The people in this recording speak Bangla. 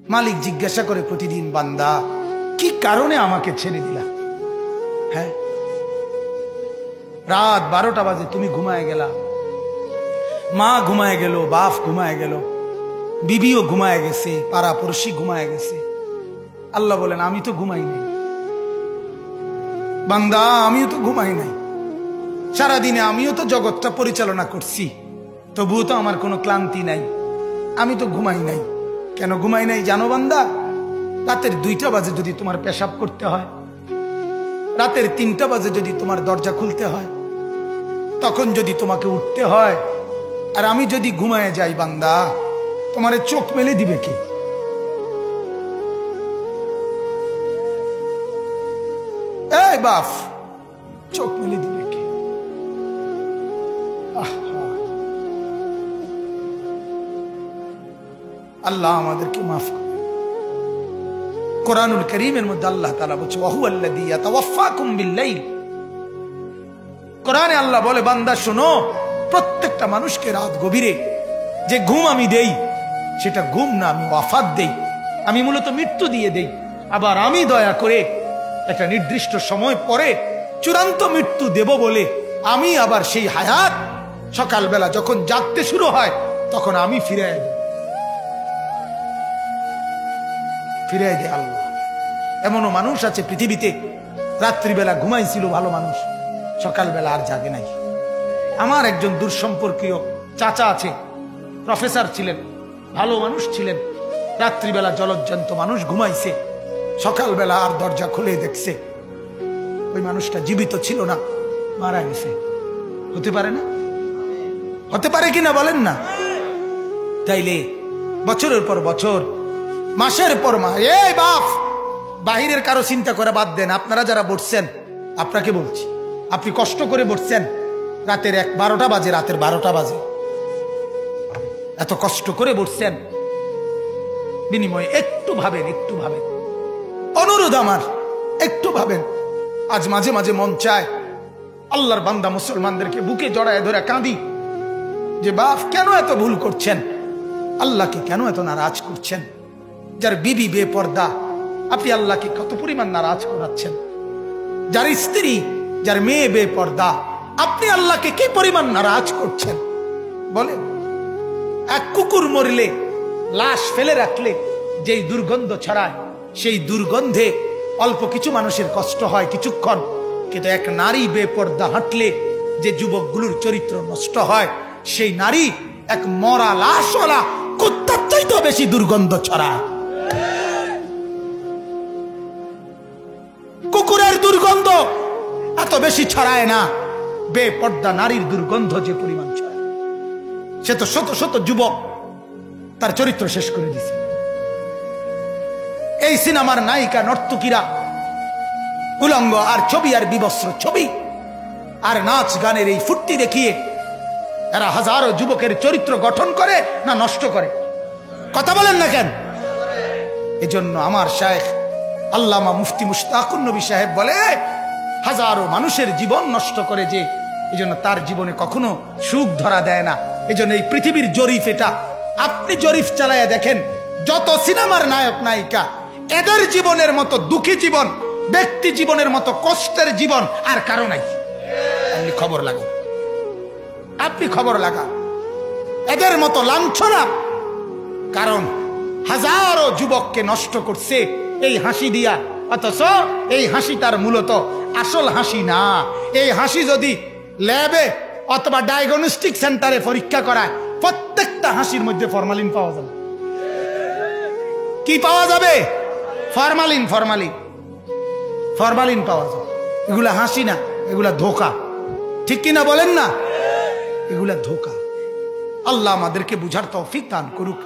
মালিক জিজ্ঞাসা করে প্রতিদিন, বান্দা কি কারণে আমাকে ছেড়ে দিলা? হ্যাঁ, রাত 12টা বাজে তুমি ঘুমায় গেলা, মা ঘুমায় গেল, বাপ ঘুমায় গেল, বিবিও ঘুমায় গেছে, পাড়া পড়শি ঘুমায় গেছে। আল্লাহ বলেন আমি তো ঘুমাই নাই বান্দা, আমিও তো ঘুমাই নাই। সারাদিনে আমিও তো জগৎটা পরিচালনা করছি, তবুও তো আমার কোনো ক্লান্তি নাই, আমি তো ঘুমাই নাই। কেন ঘুমাই নাই জানো বান্দা? রাতের 2টা বাজে যদি তোমার পেশাব করতে হয়, রাতের 3টা বাজে যদি তোমার দরজা খুলতে হয়, তখন যদি তোমাকে উঠতে হয়, আর আমি যদি ঘুমায় যাই বান্দা, তোমারে চোখ মেলে দিবে কে? এই বাপ, চোখ মেলে দিবে কে? আল্লাহ আমাদেরকে মাফ করে। কোরআনুল কারীমের মধ্যে আল্লাহ তাআলা বলছে, ওয়া হুয়াল্লাযী ইয়াতাওয়াফফাকুম বিল-লাইল। কোরআনে আল্লাহ বলে, বান্দা শোনো, প্রত্যেকটা মানুষকে রাত গভীরে যে ঘুম আমি দেই, সেটা ঘুম না, আমি ওয়াফাত দেই, আমি মূলত মৃত্যু দিয়ে দেই। আবার আমি দয়া করে একটা নির্দিষ্ট সময় পরে চূড়ান্ত মৃত্যু দেব বলে আমি আবার সেই হায়াত সকালবেলা যখন জাগতে শুরু হয় তখন আমি ফিরাই দেয় আল্লাহ। এমনও মানুষ আছে পৃথিবীতে, রাত্রিবেলা ঘুমাইছিল ভালো মানুষ, সকালবেলা আর জাগে নাই। আমার একজন দূরসম্পর্কীয় চাচা আছে, প্রফেসর ছিলেন, ভালো মানুষ ছিলেন, রাত্রিবেলা জলজ্জান্ত মানুষ ঘুমাইছে, সকালবেলা আর দরজা খুলে দেখছে ওই মানুষটা জীবিত ছিল না, মারা গেছে। হতে পারে না? হতে পারে কিনা বলেন না? তাইলে বছরের পর বছর, মাসের পর মাস, এই বাপ, বাহিরের কারো চিন্তা করে বাদ দেন। আপনারা যারা বসছেন, আপনাকে বলছি, আপনি কষ্ট করে বসছেন, রাতের 12টা বাজে, রাতের 12টা বাজে, এত কষ্ট করে বসছেন, বিনিময়ে একটু ভাবেন, একটু ভাবেন, অনুরোধ আমার, একটু ভাবেন। আজ মাঝে মাঝে মন চায় আল্লাহর বান্দা মুসলমানদেরকে বুকে জড়ায় ধরে কাঁদি যে বাপ কেন এত ভুল করছেন, আল্লাহকে কেন এত নারাজ করছেন? যার বিবি বেপর্দা, আপনি আল্লাহকে কত পরিমাণ নারাজ করাচ্ছেন। যার স্ত্রী, যার মেয়ে বেপর্দা, আপনি আল্লাহকে কি পরিমাণ নারাজ করছেন বলেন? এক কুকুর মরলে, লাশ ফেলে রাখলে যেই দুর্গন্ধ ছড়ায়, সেই দুর্গন্ধে অল্প কিছু মানুষের কষ্ট হয় কিছুক্ষণ, কিন্তু এক নারী বেপর্দা হাঁটলে যে যুবকগুলোর চরিত্র নষ্ট হয়, সেই নারী এক মরা লাশওয়ালা কুত্তার চাইতেও বেশি দুর্গন্ধ ছড়ায়। কুকুরের দুর্গন্ধ এত বেশি ছড়ায় না, বেপর্দা নারীর দুর্গন্ধ যে পরিমাণ ছড়ায়। সে তো শত শত যুবক তার চরিত্র শেষ করে দিছে। এই সিনেমার নায়িকা নর্তকীরা উলঙ্গ আর ছবি আর বিবস্ত্র ছবি আর নাচ গানের এই ফুর্তি দেখিয়ে এরা হাজারো যুবকের চরিত্র গঠন করে না নষ্ট করে? কথা বলেন না কেন? এজন্য আমার শায়েখ আল্লামা মুফতি মুশতাকুন নবী সাহেব বলে, হাজারো মানুষের জীবন নষ্ট করে যে, এজন্য তার জীবনে কখনো সুখ ধরা দেয় না। এজন্য এই পৃথিবীর জরিফ এটা, আপনি জরিফ চালায়া দেখেন, যত সিনেমার নায়ক নায়িকা, এদের জীবনের মতো দুঃখী জীবন, ব্যক্তি জীবনের মতো কষ্টের জীবন আর কারো নাই। আপনি খবর লাগান, আপনি খবর লাগান, এদের মতো লাঞ্ছনা। কারণ হাজারো যুবককে নষ্ট করছে এই হাসি দিয়া, অথচ এই হাসিটার মূলত আসল হাসি না। এই হাসি যদি ল্যাবে অথবা ডায়াগনস্টিক সেন্টারে পরীক্ষা করায়, প্রত্যেকটা হাসির মধ্যে ফরমালিন পাওয়া যাবে। কি পাওয়া যাবে? ফরমালিন, ফরমালিন, ফরমালিন পাওয়া যাবে। এগুলা হাসি না, এগুলা ধোকা। ঠিক কিনা বলেন না? এগুলা ধোকা। আল্লাহ আমাদেরকে বুঝার তৌফিক দান করুক।